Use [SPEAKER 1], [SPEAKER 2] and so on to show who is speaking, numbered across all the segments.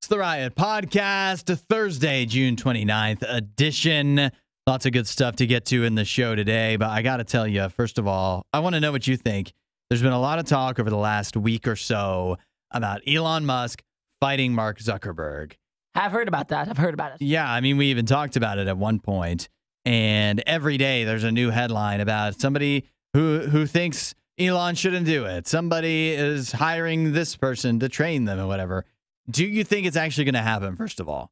[SPEAKER 1] the Riot Podcast, Thursday, June 29th edition. Lots of good stuff to get to in the show today, but I got to tell you, first of all, I want to know what you think. There's been a lot of talk over the last week or so about Elon Musk fighting Mark Zuckerberg.
[SPEAKER 2] I've heard about that. I've heard about it.
[SPEAKER 1] Yeah, I mean, we even talked about it at one point, and every day there's a new headline about somebody who thinks Elon shouldn't do it. Somebody is hiring this person to train them or whatever. Do you think it's actually going to happen, first of all?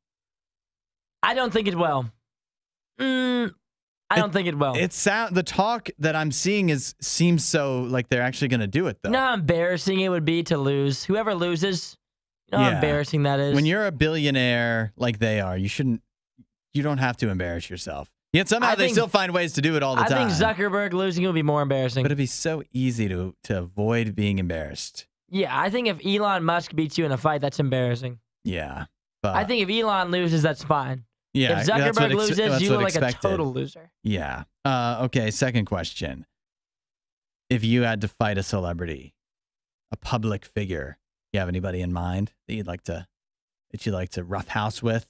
[SPEAKER 2] I don't think it will. I don't think it will.
[SPEAKER 1] The talk that I'm seeing seems so like they're actually going to do it, though.
[SPEAKER 2] You know how embarrassing it would be to lose? Whoever loses, you know how embarrassing that is?
[SPEAKER 1] When you're a billionaire like they are, you don't have to embarrass yourself. Yet somehow they still find ways to do it all the time.
[SPEAKER 2] I think Zuckerberg losing would be more embarrassing.
[SPEAKER 1] But it'd be so easy to avoid being embarrassed.
[SPEAKER 2] Yeah, I think if Elon Musk beats you in a fight, that's embarrassing.
[SPEAKER 1] Yeah. But
[SPEAKER 2] I think if Elon loses, that's fine.
[SPEAKER 1] Yeah,
[SPEAKER 2] if Zuckerberg loses, you look like a total loser.
[SPEAKER 1] Yeah. Okay, second question. If you had to fight a celebrity, a public figure, you have anybody in mind that you'd like to roughhouse with?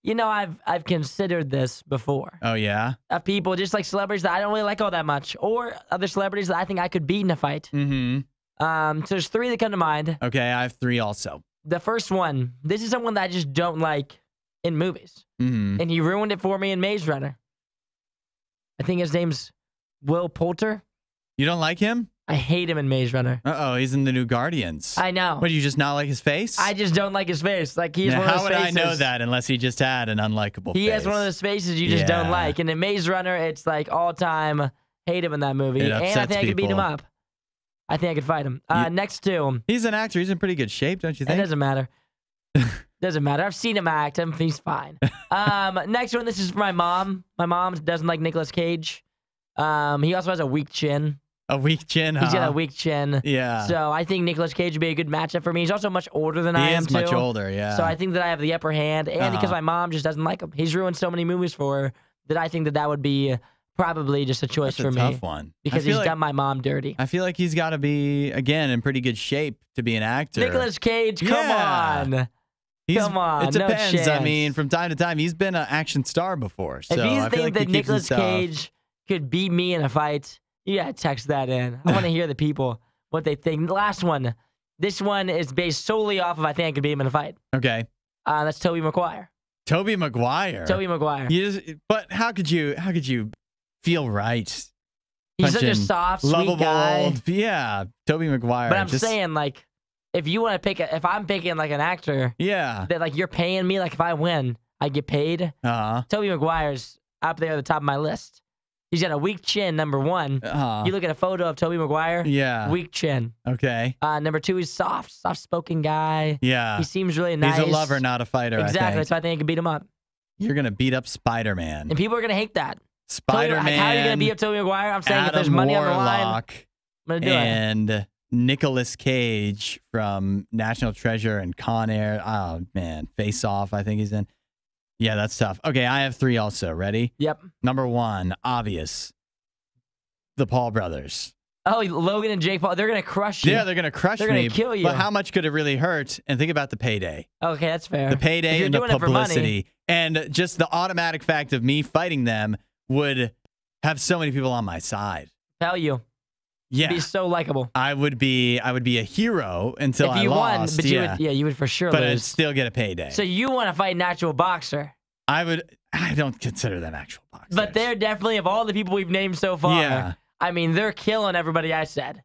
[SPEAKER 2] You know, I've considered this before.
[SPEAKER 1] Oh, yeah?
[SPEAKER 2] Of people, just like celebrities that I don't really like all that much, or other celebrities that I think I could beat in a fight.
[SPEAKER 1] Mm-hmm.
[SPEAKER 2] So there's three that come to mind.
[SPEAKER 1] Okay, I have three also.
[SPEAKER 2] The first one, this is someone that I just don't like in movies.
[SPEAKER 1] Mm-hmm.
[SPEAKER 2] And he ruined it for me in Maze Runner. I think his name's Will Poulter.
[SPEAKER 1] You don't like him?
[SPEAKER 2] I hate him in Maze Runner.
[SPEAKER 1] Uh-oh, he's in the new Guardians.
[SPEAKER 2] I know.
[SPEAKER 1] What, do you just not like his face?
[SPEAKER 2] I just don't like his face. Like, he's one of those faces.
[SPEAKER 1] How would I know that unless he just had an unlikable face?
[SPEAKER 2] He has one of those faces you just don't like. And in Maze Runner, it's like all-time hate him in that movie. And I think I could beat him up. I think I could fight him. Next to him.
[SPEAKER 1] He's an actor. He's in pretty good shape, don't you think?
[SPEAKER 2] It doesn't matter. Doesn't matter. I've seen him act. He's fine. Next one, this is for my mom. My mom doesn't like Nicolas Cage. He also has a weak chin.
[SPEAKER 1] A weak chin, huh?
[SPEAKER 2] He's got a weak chin.
[SPEAKER 1] Yeah.
[SPEAKER 2] So I think Nicolas Cage would be a good matchup for me. He's also much older than I am, too.
[SPEAKER 1] He is much older, yeah.
[SPEAKER 2] So I think that I have the upper hand. And because my mom just doesn't like him. He's ruined so many movies for her that I think that would be probably just a choice for me.
[SPEAKER 1] That's a tough one.
[SPEAKER 2] Because he's done my mom dirty.
[SPEAKER 1] I feel like he's got to be, again, in pretty good shape to be an actor.
[SPEAKER 2] Nicolas Cage, come on. Come on,
[SPEAKER 1] it depends.
[SPEAKER 2] No chance.
[SPEAKER 1] I mean, from time to time, he's been an action star before. So
[SPEAKER 2] if you think that Nicolas Cage could beat me in a fight, you gotta text that in. I want to hear the people, what they think. The last one. This one is based solely off of I think I could beat him in a fight.
[SPEAKER 1] Okay.
[SPEAKER 2] That's Tobey Maguire.
[SPEAKER 1] Tobey Maguire?
[SPEAKER 2] Tobey Maguire.
[SPEAKER 1] But how could you feel right?
[SPEAKER 2] He's such a soft, sweet guy.
[SPEAKER 1] Old, yeah, Tobey Maguire.
[SPEAKER 2] But I'm saying, like, if you want to pick, if I'm picking like an actor, that like you're paying me, like if I win, I get paid. Tobey Maguire's up there at the top of my list. He's got a weak chin, number one. You look at a photo of Tobey Maguire, weak chin.
[SPEAKER 1] Okay.
[SPEAKER 2] Number two, he's soft-spoken guy.
[SPEAKER 1] Yeah.
[SPEAKER 2] He seems really nice.
[SPEAKER 1] He's a lover, not a fighter.
[SPEAKER 2] Exactly. So I think I can beat him up.
[SPEAKER 1] You're gonna beat up Spider-Man.
[SPEAKER 2] And people are gonna hate that.
[SPEAKER 1] Spider-Man.
[SPEAKER 2] How are you gonna beat up Tobey Maguire? I'm saying if there's money on the line, I'm gonna do it.
[SPEAKER 1] And Nicolas Cage from National Treasure and Con Air. Oh, man. Face Off, I think he's in. Yeah, that's tough. Okay, I have three also. Ready?
[SPEAKER 2] Yep.
[SPEAKER 1] Number one, obvious. The Paul brothers.
[SPEAKER 2] Oh, Logan and Jake Paul. They're going to crush you.
[SPEAKER 1] Yeah, they're going to crush me.
[SPEAKER 2] They're going to kill you.
[SPEAKER 1] But how much could it really hurt? And think about the payday.
[SPEAKER 2] Okay, that's fair.
[SPEAKER 1] The payday and the publicity. And just the automatic fact of me fighting them would have so many people on my side.
[SPEAKER 2] Tell you.
[SPEAKER 1] Yeah.
[SPEAKER 2] You'd be so likable.
[SPEAKER 1] I would be a hero until I lost.
[SPEAKER 2] If you won, but you would for sure
[SPEAKER 1] but
[SPEAKER 2] lose.
[SPEAKER 1] I'd still get a payday.
[SPEAKER 2] So you want to fight an actual boxer.
[SPEAKER 1] I don't consider them actual boxers.
[SPEAKER 2] But they're definitely, of all the people we've named so far,
[SPEAKER 1] yeah.
[SPEAKER 2] I mean, they're killing everybody I said.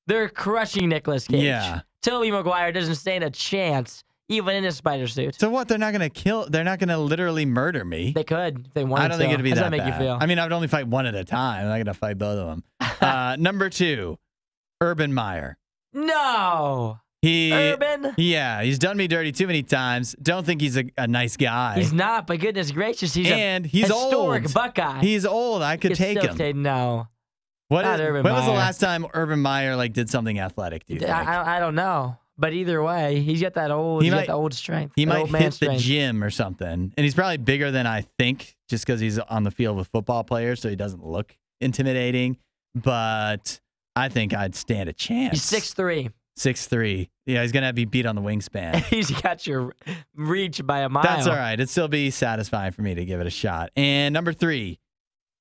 [SPEAKER 2] They're crushing Nicolas Cage.
[SPEAKER 1] Yeah.
[SPEAKER 2] Tobey Maguire doesn't stand a chance, even in his spider suit.
[SPEAKER 1] So what? They're not going to kill, they're not going to literally murder me.
[SPEAKER 2] They could if they wanted to.
[SPEAKER 1] I don't think it'd be that bad.
[SPEAKER 2] How does that make you feel?
[SPEAKER 1] I mean, I would only fight one at a time. I'm not going to fight both of them. Number two, Urban Meyer.
[SPEAKER 2] No. Urban?
[SPEAKER 1] Yeah, he's done me dirty too many times. Don't think he's a nice guy.
[SPEAKER 2] He's not, but goodness gracious, he's
[SPEAKER 1] he's
[SPEAKER 2] historic
[SPEAKER 1] old.
[SPEAKER 2] Buckeye.
[SPEAKER 1] He's old. I could take him.
[SPEAKER 2] No.
[SPEAKER 1] When was the last time Urban Meyer did something athletic, do you think?
[SPEAKER 2] I don't know. But either way, he's got that old, he's got the old strength.
[SPEAKER 1] He might hit the gym or something. And he's probably bigger than I think just because he's on the field with football players, so he doesn't look intimidating. But I think I'd stand a chance.
[SPEAKER 2] He's 6'3".
[SPEAKER 1] 6'3". Yeah, he's going to have to be beat on the wingspan.
[SPEAKER 2] He's got your reach by a mile.
[SPEAKER 1] That's all right. It'd still be satisfying for me to give it a shot. And number 3,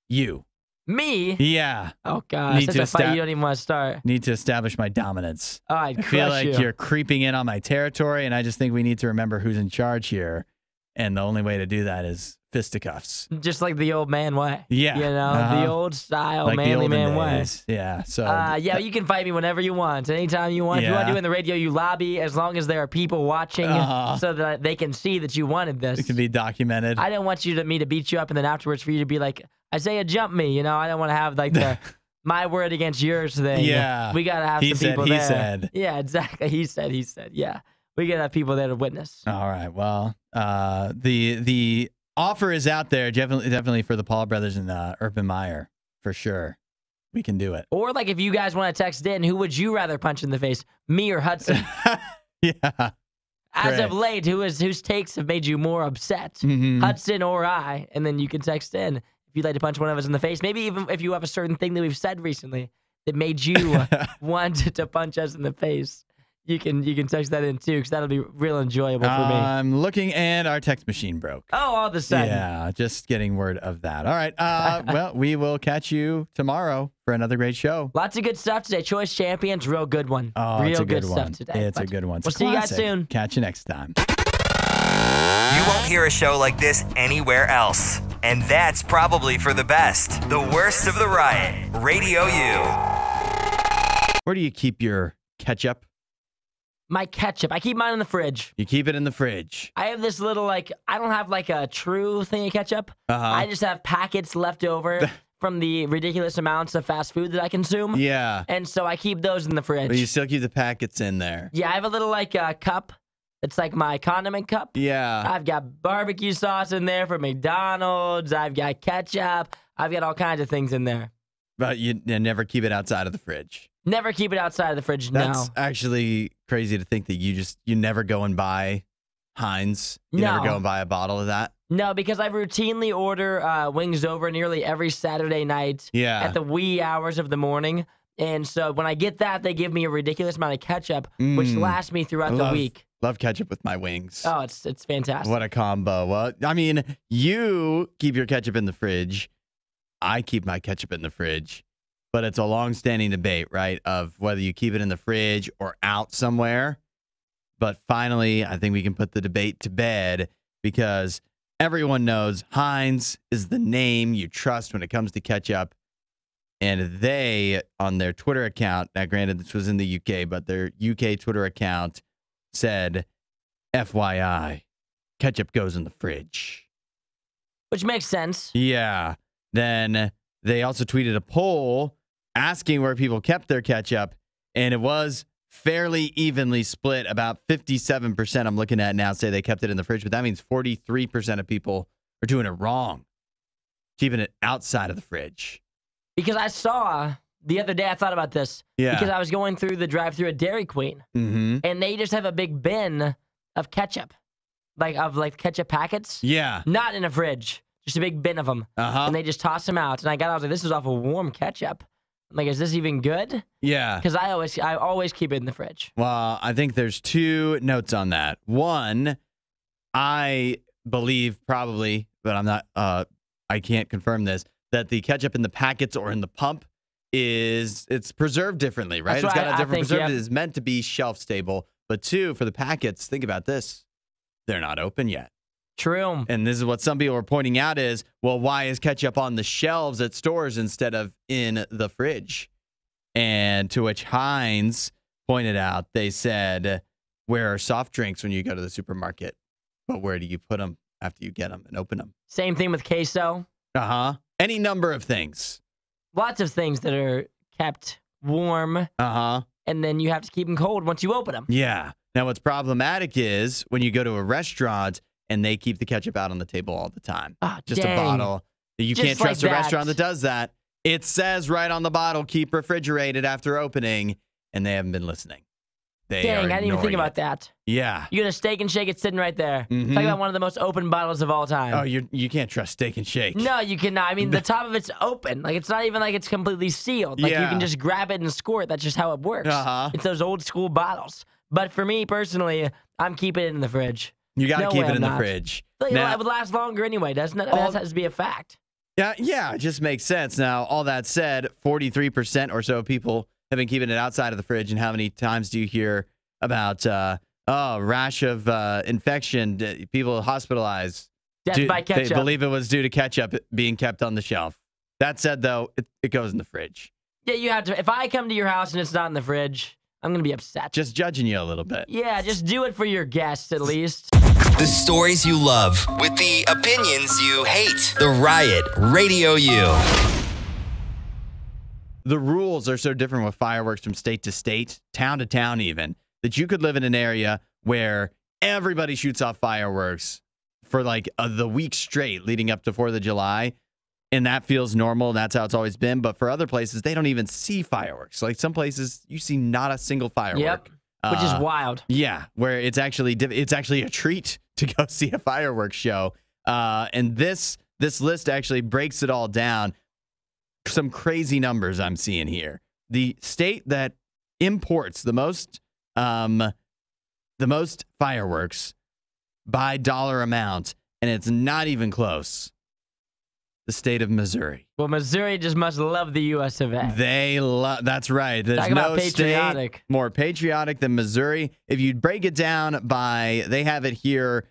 [SPEAKER 1] you.
[SPEAKER 2] Me?
[SPEAKER 1] Yeah.
[SPEAKER 2] Oh, gosh. That's a fight you don't even want to start.
[SPEAKER 1] Need to establish my dominance.
[SPEAKER 2] Oh, I
[SPEAKER 1] feel like you're creeping in on my territory, and I just think we need to remember who's in charge here. And the only way to do that is fisticuffs.
[SPEAKER 2] Just like the old man way.
[SPEAKER 1] Yeah.
[SPEAKER 2] You know, the old style, like manly man way.
[SPEAKER 1] Yeah. So.
[SPEAKER 2] Yeah, you can fight me whenever you want, anytime you want. If you want to do it in the RadioU lobby, as long as there are people watching so that they can see that you wanted this.
[SPEAKER 1] It can be documented.
[SPEAKER 2] I don't want me to beat you up and then afterwards for you to be like, Isaiah, jump me. You know, I don't want to have like the my word against yours thing.
[SPEAKER 1] Yeah.
[SPEAKER 2] We got to have some people there.
[SPEAKER 1] He said.
[SPEAKER 2] Yeah, exactly. He said. Yeah. We got to have people there to witness.
[SPEAKER 1] All right. Well, the offer is out there, definitely for the Paul brothers and Urban Meyer, for sure. We can do it.
[SPEAKER 2] Or like if you guys want to text in, who would you rather punch in the face, me or Hudson?
[SPEAKER 1] Yeah.
[SPEAKER 2] As of late, whose takes have made you more upset, Hudson or I? And then you can text in if you'd like to punch one of us in the face. Maybe even if you have a certain thing that we've said recently that made you want to punch us in the face. You can text that in too, because that'll be real enjoyable for me.
[SPEAKER 1] I'm looking, and our text machine broke.
[SPEAKER 2] Oh, all of a sudden.
[SPEAKER 1] Yeah, just getting word of that. All right. Well, we will catch you tomorrow for another great show.
[SPEAKER 2] Lots of good stuff today. Choice Champions, real good one.
[SPEAKER 1] Oh,
[SPEAKER 2] real
[SPEAKER 1] it's a good
[SPEAKER 2] stuff
[SPEAKER 1] one.
[SPEAKER 2] today.
[SPEAKER 1] It's a good one.
[SPEAKER 2] We'll see you guys soon.
[SPEAKER 1] Catch you next time.
[SPEAKER 3] You won't hear a show like this anywhere else. And that's probably for the best. The worst of the riot. Radio U.
[SPEAKER 1] Where do you keep your ketchup?
[SPEAKER 2] My ketchup. I keep mine in the fridge.
[SPEAKER 1] You keep it in the fridge.
[SPEAKER 2] I have this little, I don't have a true thing of ketchup. I just have packets left over from the ridiculous amounts of fast food that I consume.
[SPEAKER 1] Yeah.
[SPEAKER 2] And so I keep those in the fridge.
[SPEAKER 1] But you still keep the packets in there.
[SPEAKER 2] Yeah, I have a little, cup. It's like my condiment cup.
[SPEAKER 1] Yeah.
[SPEAKER 2] I've got barbecue sauce in there from McDonald's. I've got ketchup. I've got all kinds of things in there.
[SPEAKER 1] But you never keep it outside of the fridge.
[SPEAKER 2] Never keep it outside of the fridge,
[SPEAKER 1] That's actually crazy to think that you never go and buy Heinz. You never go and buy a bottle of that.
[SPEAKER 2] No, because I routinely order Wings Over nearly every Saturday night at the wee hours of the morning. And so when I get that, they give me a ridiculous amount of ketchup, which lasts me throughout the week.
[SPEAKER 1] Love ketchup with my wings.
[SPEAKER 2] Oh, it's fantastic.
[SPEAKER 1] What a combo. Well, I mean, you keep your ketchup in the fridge. I keep my ketchup in the fridge. But it's a long-standing debate, right, of whether you keep it in the fridge or out somewhere. But finally, I think we can put the debate to bed because everyone knows Heinz is the name you trust when it comes to ketchup. And they, on their Twitter account, now granted this was in the UK, but their UK Twitter account said, FYI, ketchup goes in the fridge.
[SPEAKER 2] Which makes sense.
[SPEAKER 1] Yeah. Then they also tweeted a poll asking where people kept their ketchup, and it was fairly evenly split. About 57% I'm looking at now say they kept it in the fridge, but that means 43% of people are doing it wrong, keeping it outside of the fridge.
[SPEAKER 2] Because I saw the other day, I thought about this.
[SPEAKER 1] Yeah.
[SPEAKER 2] Because I was going through the drive-thru at Dairy Queen, and they just have a big bin of ketchup, like ketchup packets.
[SPEAKER 1] Yeah.
[SPEAKER 2] Not in a fridge, just a big bin of them. And they just toss them out. And I was like, this is awful warm ketchup. I'm like, is this even good? Yeah. Because I always keep it in the fridge.
[SPEAKER 1] Well, I think there's two notes on that. One, I believe probably, but I'm not, I can't confirm this, that the ketchup in the packets or in the pump it's preserved differently, right? It's got a different preservative. It's meant to be shelf stable. But two, for the packets, think about this. They're not open yet.
[SPEAKER 2] True.
[SPEAKER 1] And this is what some people are pointing out is, well, why is ketchup on the shelves at stores instead of in the fridge? And to which Heinz pointed out, they said, where are soft drinks when you go to the supermarket? But where do you put them after you get them and open them?
[SPEAKER 2] Same thing with queso.
[SPEAKER 1] Any number of things.
[SPEAKER 2] Lots of things that are kept warm. And then you have to keep them cold once you open them.
[SPEAKER 1] Yeah. Now, what's problematic is when you go to a restaurant and they keep the ketchup out on the table all the time. Just a bottle. You can't trust a restaurant that does that. It says right on the bottle, keep refrigerated after opening, and they haven't been listening.
[SPEAKER 2] Dang, I didn't even think about that.
[SPEAKER 1] Yeah.
[SPEAKER 2] You get a Steak and Shake, it's sitting right there. Talk about one of the most open bottles of all time.
[SPEAKER 1] Oh, you can't trust Steak and Shake.
[SPEAKER 2] No, you cannot. I mean, the top of it's open. Like, it's not even like it's completely sealed. Like, you can just grab it and squirt. That's just how it works. It's those old school bottles. But for me, personally, I'm keeping it in the fridge.
[SPEAKER 1] You got to keep it in the fridge.
[SPEAKER 2] Now, it would last longer anyway, doesn't it? That has to be a fact.
[SPEAKER 1] Yeah, it just makes sense. Now, all that said, 43% or so of people have been keeping it outside of the fridge. And how many times do you hear about rash of infection, people hospitalized?
[SPEAKER 2] Death by ketchup.
[SPEAKER 1] They believe it was due to ketchup being kept on the shelf. That said, though, it goes in the fridge.
[SPEAKER 2] Yeah, you have to. If I come to your house and it's not in the fridge, I'm going to be upset.
[SPEAKER 1] Just judging you a little bit.
[SPEAKER 2] Yeah, just do it for your guests at least.
[SPEAKER 3] The stories you love with the opinions you hate. The Riot Radio U.
[SPEAKER 1] The rules are so different with fireworks from state to state, town to town even, that you could live in an area where everybody shoots off fireworks for like the week straight leading up to 4th of July. And that feels normal. And that's how it's always been. But for other places, they don't even see fireworks. Like some places, you see not a single firework.
[SPEAKER 2] Yep, which is wild.
[SPEAKER 1] Yeah, where it's actually a treat to go see a fireworks show. And this list actually breaks it all down. Some crazy numbers I'm seeing here. The state that imports the most fireworks by dollar amount, and it's not even close. The state of Missouri.
[SPEAKER 2] Well, Missouri just must love the U.S. of A.
[SPEAKER 1] That's right. There's no state more patriotic than Missouri. If you break it down by, they have it here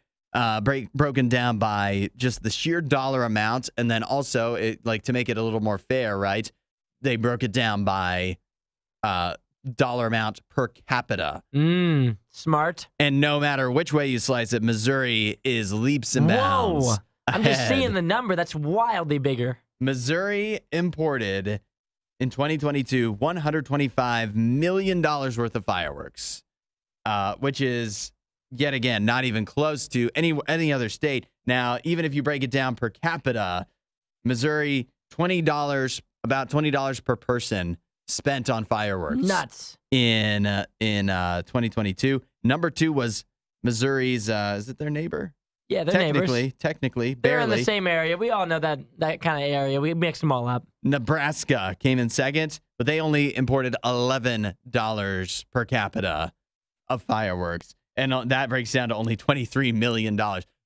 [SPEAKER 1] broken down by just the sheer dollar amount, and then also to make it a little more fair, right? They broke it down by dollar amount per capita.
[SPEAKER 2] Smart.
[SPEAKER 1] And no matter which way you slice it, Missouri is leaps and bounds.
[SPEAKER 2] Whoa. I'm just seeing the number. That's wildly bigger.
[SPEAKER 1] Missouri imported in 2022 $125 million worth of fireworks, which is, yet again, not even close to any other state. Now, even if you break it down per capita, Missouri, about $20 per person spent on fireworks.
[SPEAKER 2] Nuts.
[SPEAKER 1] In 2022. Number 2 was Missouri's, is it their neighbor?
[SPEAKER 2] Yeah, they're neighbors.
[SPEAKER 1] Technically,
[SPEAKER 2] they're
[SPEAKER 1] barely.
[SPEAKER 2] in the same area. We all know that kind of area. We mix them all up.
[SPEAKER 1] Nebraska came in second, but they only imported $11 per capita of fireworks. And that breaks down to only $23 million.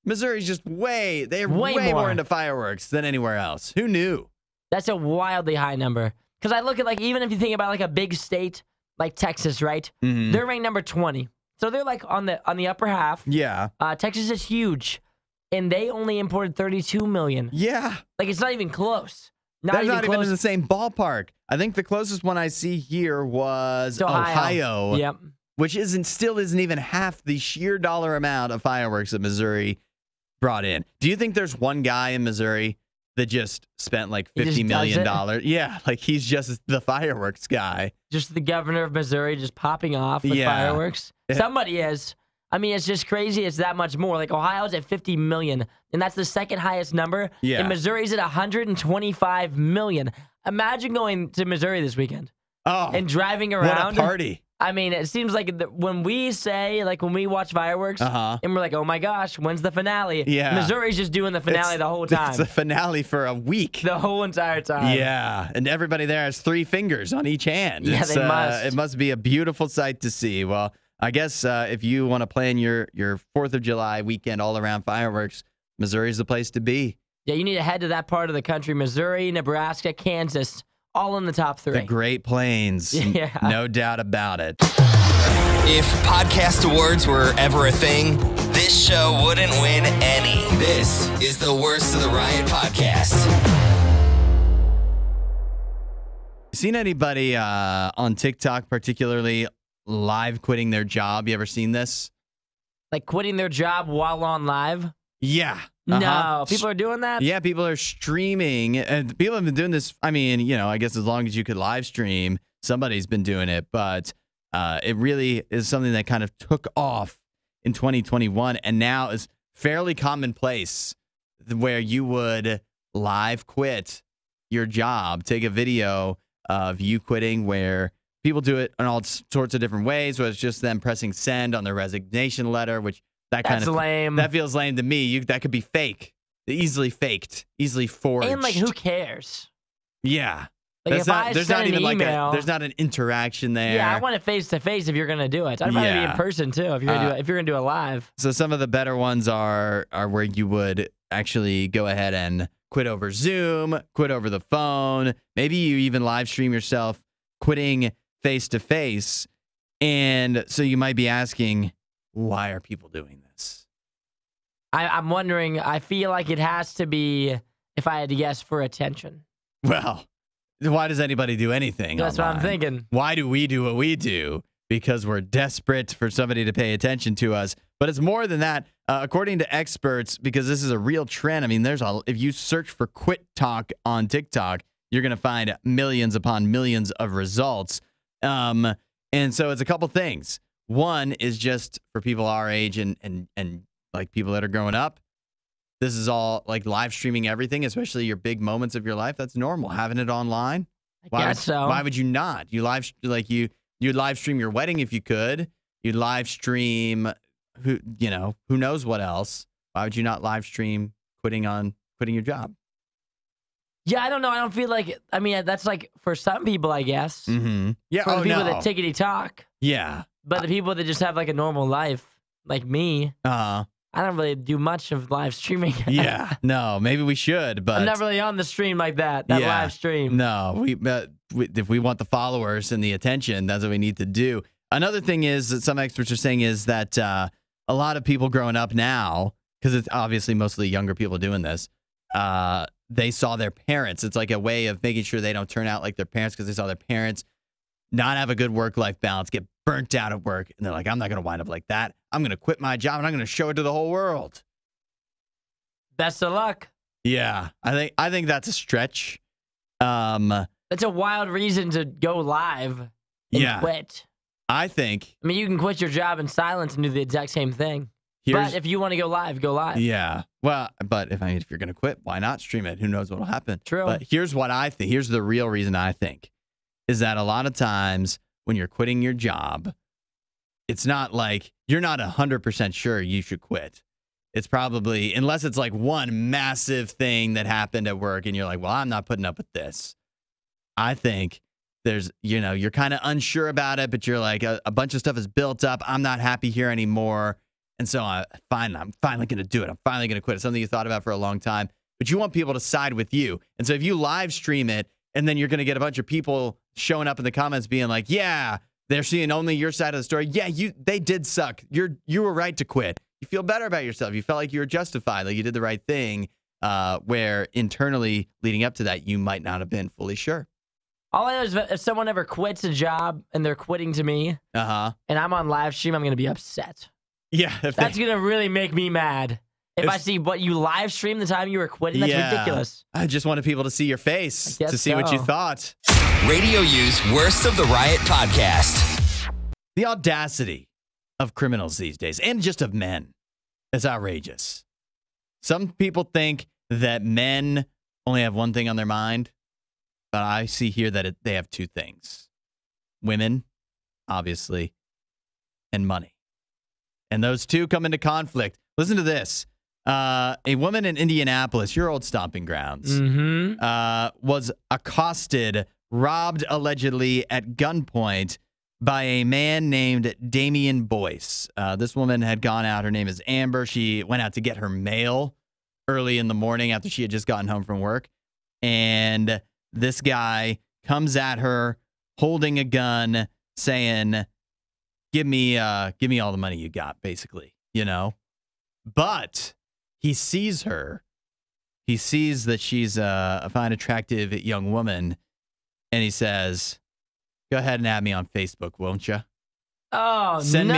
[SPEAKER 1] Missouri's just way more into fireworks than anywhere else. Who knew?
[SPEAKER 2] That's a wildly high number. Because I look at, even if you think about, a big state like Texas, right? Mm-hmm. They're ranked number 20. So they're, on the upper half.
[SPEAKER 1] Yeah.
[SPEAKER 2] Texas is huge. And they only imported 32 million.
[SPEAKER 1] Yeah.
[SPEAKER 2] It's not even close.
[SPEAKER 1] They're not even in the same ballpark. I think the closest one I see here was Ohio.
[SPEAKER 2] Yep.
[SPEAKER 1] Which still isn't even half the sheer dollar amount of fireworks that Missouri brought in. Do you think there's one guy in Missouri that just spent $50 million? Yeah, he's just the fireworks guy.
[SPEAKER 2] Just the governor of Missouri just popping off with fireworks. Somebody is. I mean, it's just crazy. It's that much more. Ohio's at 50 million, and that's the second highest number. Yeah. And Missouri's at 125 million. Imagine going to Missouri this weekend.
[SPEAKER 1] Oh,
[SPEAKER 2] and driving around.
[SPEAKER 1] What a party.
[SPEAKER 2] I mean, it seems like when we say, when we watch fireworks, and we're like, oh my gosh, when's the finale?
[SPEAKER 1] Yeah.
[SPEAKER 2] Missouri's just doing the finale the whole time.
[SPEAKER 1] It's the finale for a week.
[SPEAKER 2] The whole entire time.
[SPEAKER 1] Yeah. And everybody there has 3 fingers on each hand.
[SPEAKER 2] Yeah, they must.
[SPEAKER 1] It must be a beautiful sight to see. Well, I guess if you want to plan your 4th of July weekend all around fireworks, Missouri's the place to be.
[SPEAKER 2] Yeah, you need to head to that part of the country. Missouri, Nebraska, Kansas. All in the top 3.
[SPEAKER 1] The Great Plains. Yeah. No doubt about it.
[SPEAKER 3] If podcast awards were ever a thing, this show wouldn't win any. This is the Worst of the Riot podcast.
[SPEAKER 1] Seen anybody on TikTok particularly live quitting their job? You ever seen this?
[SPEAKER 2] Quitting their job while on live?
[SPEAKER 1] Yeah.
[SPEAKER 2] No, people are doing that?
[SPEAKER 1] Yeah, people are streaming. And people have been doing this, I guess as long as you could live stream, somebody's been doing it. But it really is something that kind of took off in 2021 and now is fairly commonplace, where you would live quit your job, take a video of you quitting where people do it in all sorts of different ways. So it's just them pressing send on their resignation letter, which that's
[SPEAKER 2] lame.
[SPEAKER 1] That feels lame to me. That could be fake, easily faked, easily forged.
[SPEAKER 2] And like, who cares?
[SPEAKER 1] Yeah.
[SPEAKER 2] Like, if I send an email,
[SPEAKER 1] there's not an interaction there.
[SPEAKER 2] Yeah, I want it face to face if you're gonna do it. I'd rather be in person too if you're gonna do it live.
[SPEAKER 1] So some of the better ones are where you would actually go ahead and quit over Zoom, quit over the phone. Maybe you even live stream yourself quitting face to face. And so you might be asking, why are people doing this?
[SPEAKER 2] I'm wondering. I feel like it has to be, if I had to guess, for attention.
[SPEAKER 1] Well, why does anybody do anything?
[SPEAKER 2] That's
[SPEAKER 1] online?
[SPEAKER 2] what I'm thinking.
[SPEAKER 1] Why do we do what we do? Because we're desperate for somebody to pay attention to us. But it's more than that. According to experts, because this is a real trend. I mean, if you search for quit talk on TikTok, you're going to find millions upon millions of results. And so it's a couple things. One is just for people our age and like people that are growing up. This is all like live streaming everything, especially your big moments of your life. That's normal. Having it online.
[SPEAKER 2] I guess so.
[SPEAKER 1] Why would you not? You'd live stream your wedding if you could. You'd live stream who knows what else. Why would you not live stream quitting your job?
[SPEAKER 2] Yeah, I don't know. I don't feel like I mean that's like for some people, I guess.
[SPEAKER 1] Mm-hmm. Yeah,
[SPEAKER 2] for the people that tickety talk.
[SPEAKER 1] Yeah.
[SPEAKER 2] But the people that just have like a normal life, like me. I don't really do much of live streaming.
[SPEAKER 1] Yeah, no, maybe we should, but
[SPEAKER 2] I'm not really on the stream like that live stream.
[SPEAKER 1] No, if we want the followers and the attention, that's what we need to do. Another thing is that some experts are saying is that a lot of people growing up now, because it's obviously mostly younger people doing this, they saw their parents. It's like a way of making sure they don't turn out like their parents because they saw their parents not have a good work-life balance, get burnt out at work, and they're like, I'm not going to wind up like that. I'm going to quit my job, and I'm going to show it to the whole world.
[SPEAKER 2] Best of luck.
[SPEAKER 1] Yeah, I think that's a stretch.
[SPEAKER 2] That's a wild reason to go live and quit.
[SPEAKER 1] I mean,
[SPEAKER 2] you can quit your job in silence and do the exact same thing. But if you want to go live, go live.
[SPEAKER 1] Yeah. Well, but if you're going to quit, why not stream it? Who knows what will happen?
[SPEAKER 2] True.
[SPEAKER 1] But here's what I think. Here's the real reason I think is that a lot of times when you're quitting your job, it's not like you're not 100% sure you should quit. It's probably, unless it's like one massive thing that happened at work and you're like, well, I'm not putting up with this. I think there's, you're kind of unsure about it, but you're like, a bunch of stuff is built up. I'm not happy here anymore. And so I'm finally going to do it. I'm finally going to quit. It's something you thought about for a long time, but you want people to side with you. And so if you live stream it, and then you're going to get a bunch of people showing up in the comments being like, yeah, they're seeing only your side of the story. Yeah, they did suck. You were right to quit. You feel better about yourself. You felt like you were justified, like you did the right thing, where internally leading up to that, you might not have been fully sure.
[SPEAKER 2] All I know is if someone ever quits a job and they're quitting to me, and I'm on live stream, I'm going to be upset.
[SPEAKER 1] Yeah.
[SPEAKER 2] That's going to really make me mad. If I see what you live streamed the time you were quitting, that's ridiculous.
[SPEAKER 1] I just wanted people to see your face, to see what you thought.
[SPEAKER 3] Radio U's Worst of the Riot podcast.
[SPEAKER 1] The audacity of criminals these days, and just of men, is outrageous. Some people think that men only have one thing on their mind, but I see here that they have two things. Women, obviously, and money. And those two come into conflict. Listen to this. A woman in Indianapolis, your old stomping grounds, was accosted, robbed allegedly at gunpoint by a man named Damian Boyce. This woman had gone out. Her name is Amber. She went out to get her mail early in the morning after she had just gotten home from work. And this guy comes at her holding a gun saying, give me all the money you got, basically, But he sees her. He sees that she's a fine, attractive young woman. And he says, go ahead and add me on Facebook, won't you?
[SPEAKER 2] Oh,
[SPEAKER 1] send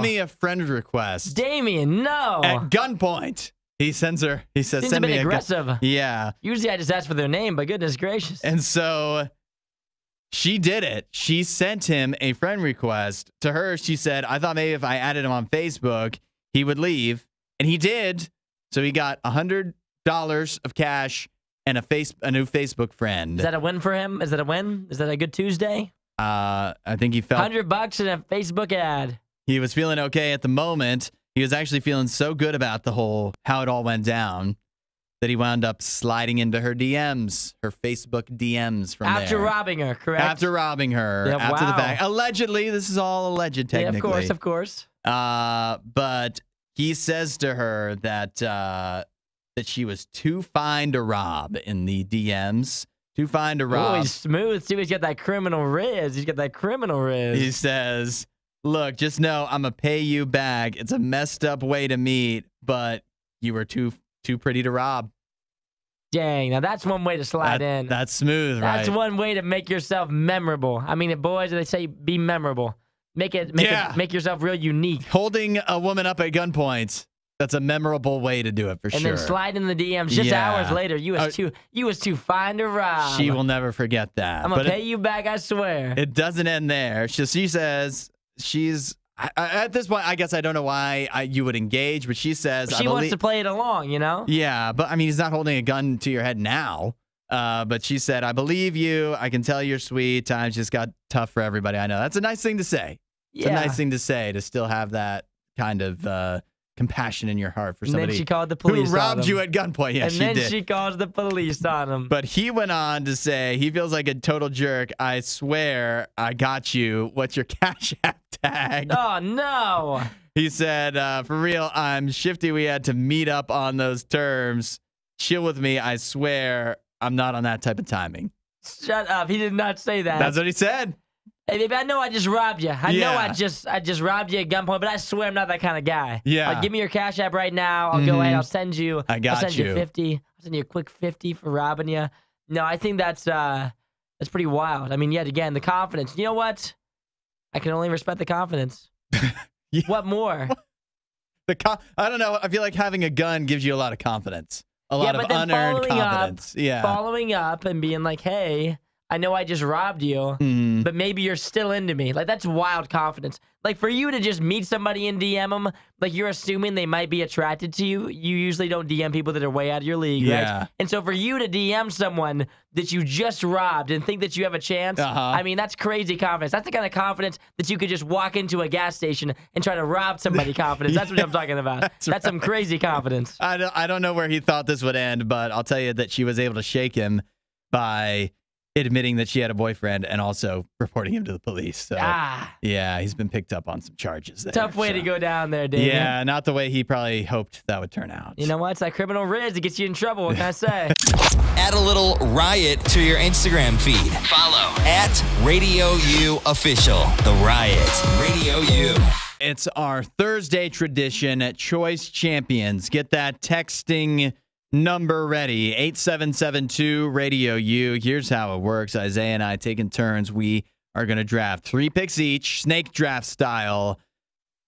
[SPEAKER 1] me a friend request.
[SPEAKER 2] Damien, no.
[SPEAKER 1] At gunpoint. He sends her. He says,
[SPEAKER 2] Seems
[SPEAKER 1] send
[SPEAKER 2] a bit
[SPEAKER 1] me
[SPEAKER 2] aggressive.
[SPEAKER 1] Yeah.
[SPEAKER 2] Usually I just ask for their name, but goodness gracious.
[SPEAKER 1] And so she did it. She sent him a friend request. To her, she said, I thought maybe if I added him on Facebook, he would leave. And he did. So he got $100 of cash and a new Facebook friend.
[SPEAKER 2] Is that a win for him? Is that a win? Is that a good Tuesday?
[SPEAKER 1] I think he felt
[SPEAKER 2] $100 in a Facebook ad.
[SPEAKER 1] He was feeling okay at the moment. He was actually feeling so good about how it all went down that he wound up sliding into her DMs, her Facebook DMs from there.
[SPEAKER 2] After robbing her, correct?
[SPEAKER 1] After robbing her.
[SPEAKER 2] Yeah,
[SPEAKER 1] after
[SPEAKER 2] wow.
[SPEAKER 1] the fact. Allegedly, this is all alleged technically.
[SPEAKER 2] Yeah, of course.
[SPEAKER 1] But he says to her that she was too fine to rob in the DMs. Too fine to rob.
[SPEAKER 2] Oh, he's smooth too. He's got that criminal rizz.
[SPEAKER 1] He says, look, just know I'm going to pay you back. It's a messed up way to meet, but you were too pretty to rob.
[SPEAKER 2] Dang, now that's one way to slide in.
[SPEAKER 1] That's smooth, right?
[SPEAKER 2] That's one way to make yourself memorable. I mean, boys, they say be memorable. Make yourself real unique.
[SPEAKER 1] Holding a woman up at gunpoint. That's a memorable way to do it for sure.
[SPEAKER 2] And then slide in the DMs just hours later. You was too fine to rob.
[SPEAKER 1] She will never forget that.
[SPEAKER 2] I'm gonna pay you back, I swear.
[SPEAKER 1] It doesn't end there. She says at this point, I guess I don't know why you would engage, but she says
[SPEAKER 2] she wants to play it along, you know?
[SPEAKER 1] Yeah, but I mean, he's not holding a gun to your head now. But she said, I believe you. I can tell you're sweet. Times just got tough for everybody I know. That's a nice thing to say. It's a nice thing to say, to still have that kind of compassion in your heart for somebody
[SPEAKER 2] and then she called the police
[SPEAKER 1] who robbed you at gunpoint. Yeah, she did.
[SPEAKER 2] And then she calls the police on him.
[SPEAKER 1] But he went on to say he feels like a total jerk. I swear I got you. What's your Cash App tag?
[SPEAKER 2] Oh, no.
[SPEAKER 1] He said, for real, I'm shifty. We had to meet up on those terms. Chill with me. I swear I'm not on that type of timing.
[SPEAKER 2] Shut up. He did not say that.
[SPEAKER 1] That's what he said.
[SPEAKER 2] Hey, baby, I know I just robbed you. I know I just robbed you at gunpoint, but I swear I'm not that kind of guy.
[SPEAKER 1] Yeah.
[SPEAKER 2] Give me your Cash App right now. I'll go ahead. I'll send you.
[SPEAKER 1] I'll send
[SPEAKER 2] you 50. I'll send you a quick 50 for robbing you. No, I think that's pretty wild. I mean, yet again, the confidence. You know what? I can only respect the confidence.
[SPEAKER 1] Yeah.
[SPEAKER 2] What more?
[SPEAKER 1] I don't know. I feel like having a gun gives you a lot of confidence. A lot of unearned confidence.
[SPEAKER 2] Following up and being like, hey, I know I just robbed you, but maybe you're still into me. Like, that's wild confidence. Like, for you to just meet somebody and DM them, like, you're assuming they might be attracted to you. You usually don't DM people that are way out of your league, right? And so for you to DM someone that you just robbed and think that you have a chance, I mean, that's crazy confidence. That's the kind of confidence that you could just walk into a gas station and try to rob somebody confidence. That's what I'm talking about. That's some crazy confidence.
[SPEAKER 1] I don't know where he thought this would end, but I'll tell you that she was able to shake him by admitting that she had a boyfriend and also reporting him to the police. So, yeah, he's been picked up on some charges there.
[SPEAKER 2] Tough way to go down there, David.
[SPEAKER 1] Yeah, not the way he probably hoped that would turn out.
[SPEAKER 2] You know what? It's that criminal rizz. It gets you in trouble. What can I say?
[SPEAKER 3] Add a little riot to your Instagram feed. Follow @RadioU Official. The Riot. Radio U.
[SPEAKER 1] It's our Thursday tradition at Choice Champions. Get that texting number ready, 8772 Radio U. Here's how it works. Isaiah and I taking turns. We are going to draft 3 picks each, snake draft style.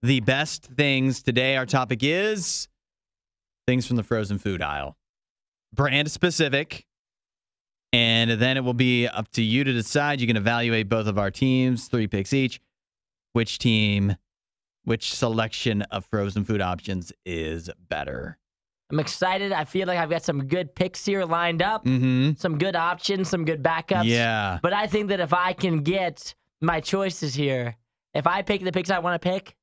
[SPEAKER 1] The best things. Today, our topic is things from the frozen food aisle. Brand specific. And then it will be up to you to decide. You can evaluate both of our teams, 3 picks each. Which team, which selection of frozen food options is better?
[SPEAKER 2] I'm excited. I feel like I've got some good picks here lined up, some good options, some good backups.
[SPEAKER 1] Yeah.
[SPEAKER 2] But I think that if I can get my choices here, if I pick the picks I want to pick,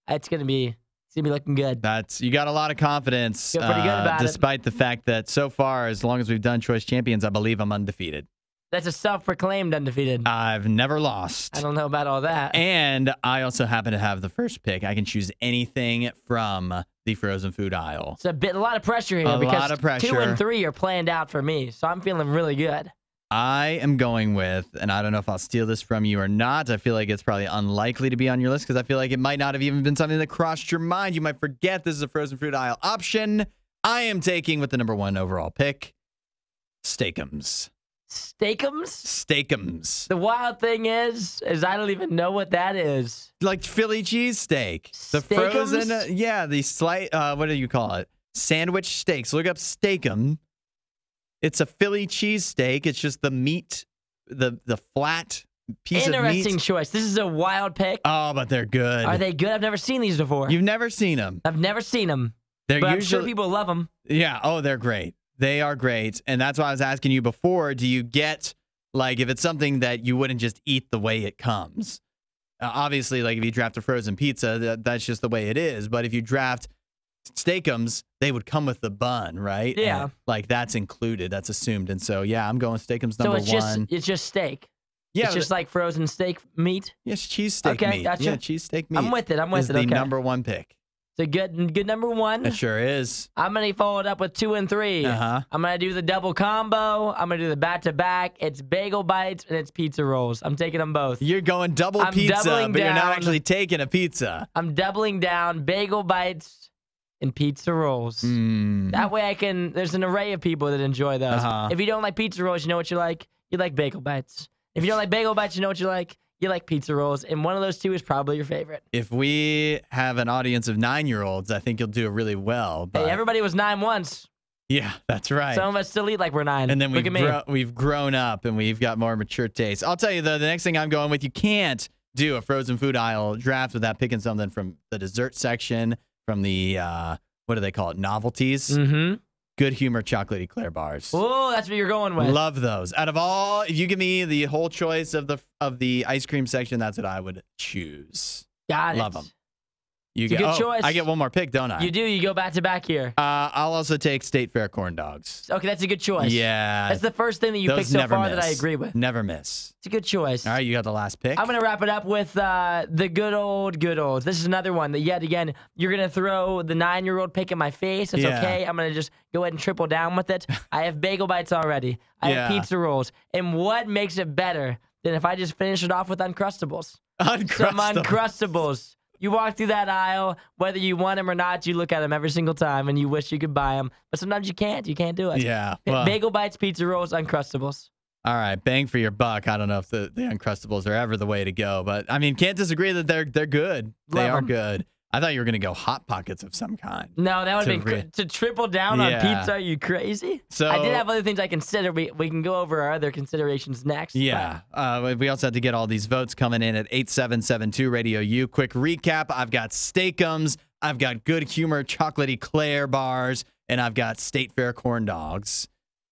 [SPEAKER 2] it's gonna be looking good.
[SPEAKER 1] You got a lot of confidence.
[SPEAKER 2] Feel pretty good about
[SPEAKER 1] despite the fact that so far, as long as we've done Choice Champions, I believe I'm undefeated.
[SPEAKER 2] That's a self-proclaimed undefeated.
[SPEAKER 1] I've never lost.
[SPEAKER 2] I don't know about all that.
[SPEAKER 1] And I also happen to have the first pick. I can choose anything from the frozen food aisle.
[SPEAKER 2] It's a lot of pressure here.
[SPEAKER 1] A lot of pressure.
[SPEAKER 2] 2 and 3 are planned out for me, so I'm feeling really good.
[SPEAKER 1] I am going with, and I don't know if I'll steal this from you or not. I feel like it's probably unlikely to be on your list because I feel like it might not have even been something that crossed your mind. You might forget this is a frozen food aisle option. I am taking with the number 1 overall pick, Steakums.
[SPEAKER 2] Steakums?
[SPEAKER 1] Steakums.
[SPEAKER 2] The wild thing is I don't even know what that is.
[SPEAKER 1] Like Philly cheesesteak. The frozen, the slight, what do you call it? Sandwich steaks. Look up Steakum. It's a Philly cheesesteak. It's just the meat, the flat piece of meat.
[SPEAKER 2] Interesting choice. This is a wild pick.
[SPEAKER 1] Oh, but they're good.
[SPEAKER 2] Are they good? I've never seen these before.
[SPEAKER 1] You've never seen them?
[SPEAKER 2] I've never seen them.
[SPEAKER 1] But
[SPEAKER 2] I'm sure people love them.
[SPEAKER 1] Yeah. Oh, they're great. They are great. And that's why I was asking you before, do you get Like if it's something that you wouldn't just eat the way it comes. Obviously, like if you draft a frozen pizza, that's just the way it is. But if you draft Steakums, they would come with the bun, right?
[SPEAKER 2] Yeah.
[SPEAKER 1] And, like that's included. That's assumed. And so, yeah, I'm going Steakums number one.
[SPEAKER 2] It's just steak.
[SPEAKER 1] Yeah,
[SPEAKER 2] it's just like frozen steak meat.
[SPEAKER 1] Yes, cheesesteak meat.
[SPEAKER 2] Gotcha.
[SPEAKER 1] Yeah, cheesesteak meat.
[SPEAKER 2] I'm with it.
[SPEAKER 1] Is the number one pick.
[SPEAKER 2] It's a good number one.
[SPEAKER 1] It sure is.
[SPEAKER 2] I'm going to follow it up with 2 and 3. I'm going to do the double combo. I'm going to do the back-to-back. It's bagel bites and it's pizza rolls. I'm taking them both.
[SPEAKER 1] You're going double pizza, but you're not actually taking a pizza.
[SPEAKER 2] I'm doubling down bagel bites and pizza rolls. That way there's an array of people that enjoy those. If you don't like pizza rolls, you know what you like? You like bagel bites. If you don't like bagel bites, you know what you like? You like pizza rolls, and one of those two is probably your favorite.
[SPEAKER 1] If we have an audience of 9-year-olds, I think you'll do really well. But
[SPEAKER 2] hey, everybody was 9 once.
[SPEAKER 1] Yeah, that's right.
[SPEAKER 2] Some of us still eat like we're 9.
[SPEAKER 1] And then
[SPEAKER 2] Look at me.
[SPEAKER 1] we've grown up, and we've got more mature tastes. I'll tell you, though, the next thing I'm going with, you can't do a frozen food aisle draft without picking something from the dessert section, from the, what do they call it, novelties? Good Humor chocolate eclair bars.
[SPEAKER 2] Oh, that's what you're going with.
[SPEAKER 1] Love those. Out of all, if you give me the whole choice of the ice cream section, that's what I would choose.
[SPEAKER 2] Got it.
[SPEAKER 1] Love them.
[SPEAKER 2] It's a good choice.
[SPEAKER 1] I get one more pick, don't I?
[SPEAKER 2] You do. You go back to back here.
[SPEAKER 1] I'll also take State Fair corn dogs.
[SPEAKER 2] Okay, that's a good choice.
[SPEAKER 1] Yeah.
[SPEAKER 2] That's the first thing that you picked so far that I agree with.
[SPEAKER 1] Never miss.
[SPEAKER 2] It's a good choice.
[SPEAKER 1] All right, you got the last pick.
[SPEAKER 2] I'm going to wrap it up with the good olds. This is another one that, yet again, you're going to throw the 9-year-old pick in my face. It's okay. I'm going to just go ahead and triple down with it. I have bagel bites already. I have pizza rolls. And what makes it better than if I just finish it off with Uncrustables? Some Uncrustables. You walk through that aisle, whether you want them or not, you look at them every single time, and you wish you could buy them. But sometimes you can't. You can't do it.
[SPEAKER 1] Yeah.
[SPEAKER 2] Well, bagel bites, pizza rolls, Uncrustables.
[SPEAKER 1] All right, bang for your buck. I don't know if the Uncrustables are ever the way to go, but I mean, can't disagree that they're good. They are good. I thought you were going to go Hot Pockets of some kind.
[SPEAKER 2] No, that would have been to triple down on pizza. Are you crazy? So I did have other things I consider. We can go over our other considerations next.
[SPEAKER 1] Yeah. We also had to get all these votes coming in at 8772 Radio U. Quick recap. I've got Steakums. I've got Good Humor chocolate eclair bars. And I've got State Fair corn dogs.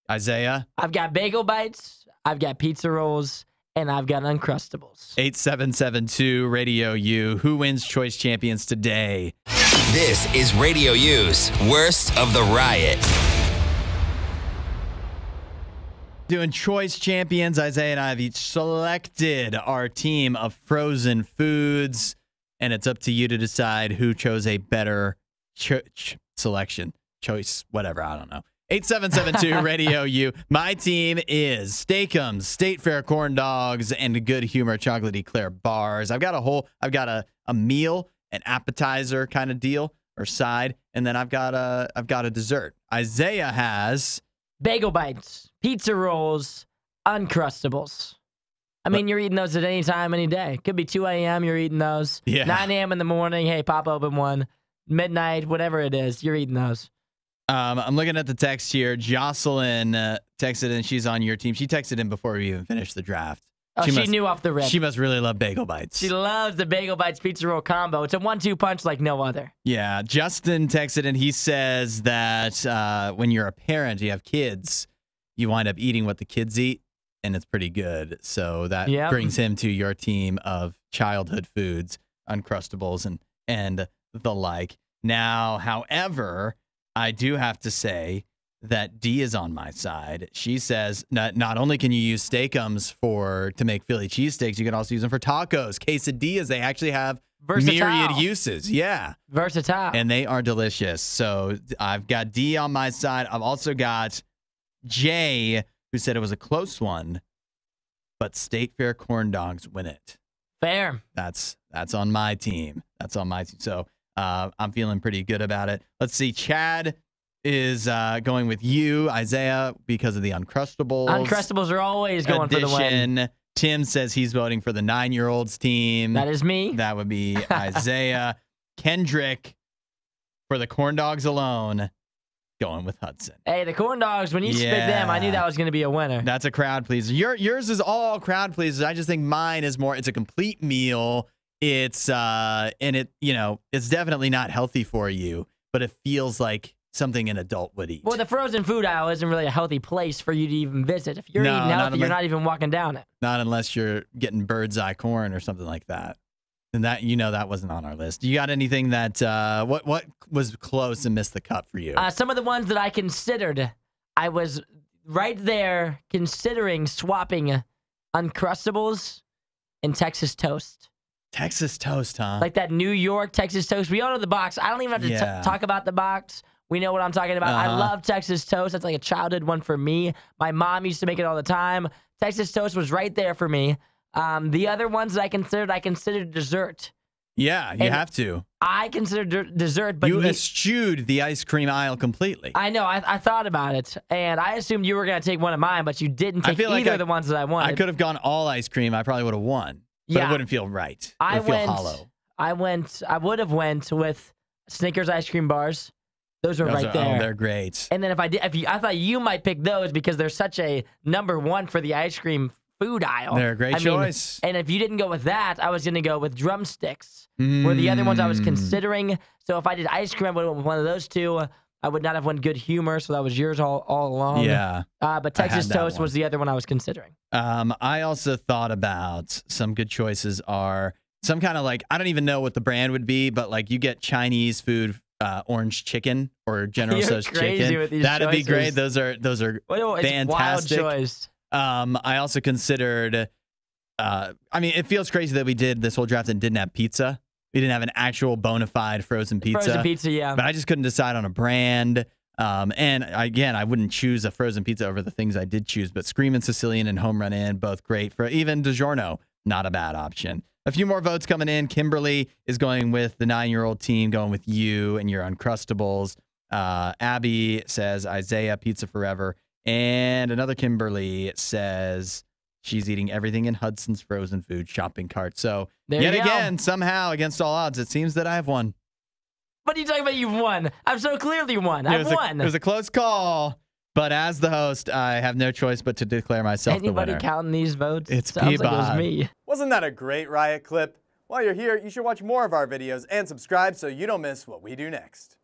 [SPEAKER 1] Isaiah?
[SPEAKER 2] I've got bagel bites. I've got pizza rolls. And I've got Uncrustables.
[SPEAKER 1] 8772 Radio U. Who wins Choice Champions today?
[SPEAKER 3] This is Radio U's Worst of the Riot.
[SPEAKER 1] Doing Choice Champions, Isaiah and I have each selected our team of frozen foods, and it's up to you to decide who chose a better selection. Choice, whatever, I don't know. 8772 Radio U. My team is Steakums, State Fair corn dogs, and Good Humor chocolate eclair bars. I've got a meal, an appetizer kind of deal or side, and then I've got a dessert. Isaiah has
[SPEAKER 2] bagel bites, pizza rolls, Uncrustables. I mean, you're eating those at any time, any day. Could be 2 a.m. You're eating those. 9 a.m. in the morning. Hey, pop open one. Midnight, whatever it is, you're eating those.
[SPEAKER 1] I'm looking at the text here. Jocelyn texted in. She's on your team. She texted in before we even finished the draft.
[SPEAKER 2] Oh, she knew off the rip.
[SPEAKER 1] She must really love bagel bites.
[SPEAKER 2] She loves the bagel bites pizza roll combo. It's a 1-2 punch like no other.
[SPEAKER 1] Yeah. Justin texted in. He says that when you're a parent, you have kids, you wind up eating what the kids eat, and it's pretty good. So that brings him to your team of childhood foods, Uncrustables, and the like. Now, however, I do have to say that D is on my side. She says not only can you use Steakums to make Philly cheesesteaks, you can also use them for tacos, quesadillas. They actually have myriad uses. Yeah.
[SPEAKER 2] Versatile.
[SPEAKER 1] And they are delicious. So I've got D on my side. I've also got Jay, who said it was a close one, but State Fair corn dogs win it.
[SPEAKER 2] Fair.
[SPEAKER 1] That's on my team. That's on my team. So I'm feeling pretty good about it. Let's see. Chad is going with you, Isaiah, because of the Uncrustables.
[SPEAKER 2] Uncrustables are always going for the win.
[SPEAKER 1] Tim says he's voting for the 9-year-olds team.
[SPEAKER 2] That is me.
[SPEAKER 1] That would be Isaiah. Kendrick, for the corn dogs alone, going with Hudson.
[SPEAKER 2] Hey, the corn dogs, when you spit them, I knew that was going to be a winner.
[SPEAKER 1] That's a crowd pleaser. Yours is all crowd pleasers. I just think mine is more, it's a complete meal. It's it's definitely not healthy for you, but it feels like something an adult would eat.
[SPEAKER 2] Well, the frozen food aisle isn't really a healthy place for you to even visit. If you're eating healthy, you're not even walking down it.
[SPEAKER 1] Not unless you're getting bird's eye corn or something like that. And that, that wasn't on our list. You got anything that, what was close and missed the cut for you?
[SPEAKER 2] Some of the ones that I considered, I was right there considering swapping Uncrustables and Texas Toast.
[SPEAKER 1] Texas Toast, huh?
[SPEAKER 2] Like that New York Texas Toast. We all know the box. I don't even have to talk about the box. We know what I'm talking about. I love Texas Toast. That's like a childhood one for me. My mom used to make it all the time. Texas Toast was right there for me. The other ones that I considered dessert.
[SPEAKER 1] Yeah, you have to.
[SPEAKER 2] I considered dessert, but
[SPEAKER 1] you eschewed the ice cream aisle completely.
[SPEAKER 2] I know. I thought about it, and I assumed you were going to take one of mine, but you didn't take either of the ones that I wanted.
[SPEAKER 1] I could have gone all ice cream. I probably would have won, but it wouldn't feel right. It would feel hollow. I would have went with Snickers ice cream bars. Those are right there. Oh, they're great.
[SPEAKER 2] And then I thought you might pick those because they're such a number one for the ice cream food aisle.
[SPEAKER 1] They're a great choice.
[SPEAKER 2] And if you didn't go with that, I was going to go with drumsticks. Were the other ones I was considering. So if I did ice cream, I would have went with one of those two. I would not have won good humor, so that was yours all along.
[SPEAKER 1] Yeah.
[SPEAKER 2] But Texas Toast was the other one I was considering.
[SPEAKER 1] I also thought about some good choices are some kind of I don't even know what the brand would be, but you get Chinese food, orange chicken or General Tso's chicken. That'd be great. Those are fantastic.
[SPEAKER 2] Wild choice.
[SPEAKER 1] I also considered, it feels crazy that we did this whole draft and didn't have pizza. We didn't have an actual bona fide frozen pizza.
[SPEAKER 2] Frozen pizza, yeah.
[SPEAKER 1] But I just couldn't decide on a brand. And again, I wouldn't choose a frozen pizza over the things I did choose, but Screamin' Sicilian and Home Run Inn, both great. For even DiGiorno, not a bad option. A few more votes coming in. Kimberly is going with the 9-year-old team, going with you and your Uncrustables. Abby says Isaiah, Pizza Forever. And another Kimberly says she's eating everything in Hudson's frozen food shopping cart. So yet again, somehow, against all odds, it seems that I've won.
[SPEAKER 2] What are you talking about? You've won. I've so clearly won. I've won.
[SPEAKER 1] It was a close call. But as the host, I have no choice but to declare myself the winner.
[SPEAKER 2] Anybody counting these votes?
[SPEAKER 1] It's
[SPEAKER 2] Sounds like it was me.
[SPEAKER 4] Wasn't that a great Riot clip? While you're here, you should watch more of our videos and subscribe so you don't miss what we do next.